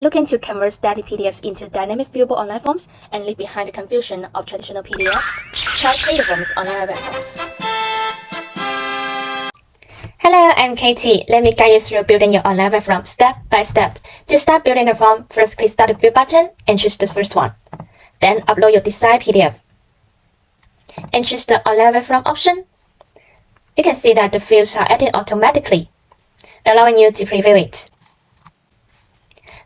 Looking to convert static PDFs into dynamic viewable online forms and leave behind the confusion of traditional PDFs? Try PlatoForms online web forms. Hello, I'm Katie. Let me guide you through building your online web form step by step. To start building the form, first click Start the Build button and choose the first one. Then upload your desired PDF. And choose the online web form option. You can see that the fields are added automatically, allowing you to preview it.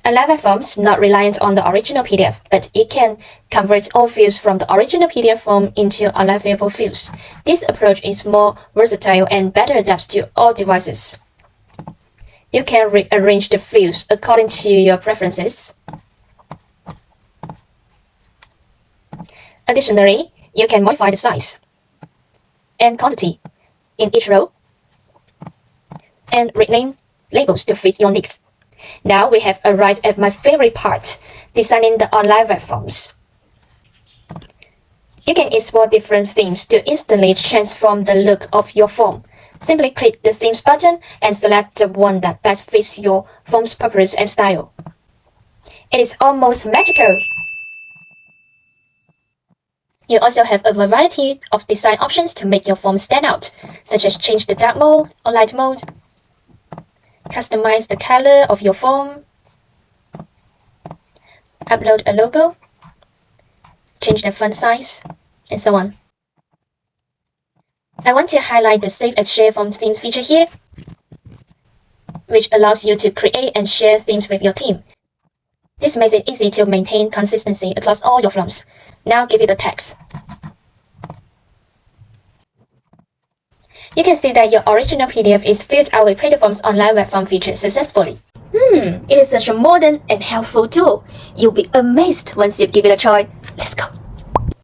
Online web forms not reliant on the original PDF, but it can convert all fields from the original PDF form into online viewable fields. This approach is more versatile and better adapts to all devices. You can rearrange the fields according to your preferences. Additionally, you can modify the size and quantity in each row and rename labels to fit your needs. Now we have arrived at my favorite part, designing the online web forms. You can explore different themes to instantly transform the look of your form. Simply click the Themes button and select the one that best fits your form's purpose and style. It is almost magical! You also have a variety of design options to make your form stand out, such as change the dark mode or light mode, customize the color of your form, upload a logo, change the font size, and so on. I want to highlight the Save as Share Form Themes feature here, which allows you to create and share themes with your team. This makes it easy to maintain consistency across all your forms. Now give it a text. You can see that your original PDF is filled out with PlatoForms online web form feature successfully. It is such a modern and helpful tool. You'll be amazed once you give it a try. Let's go!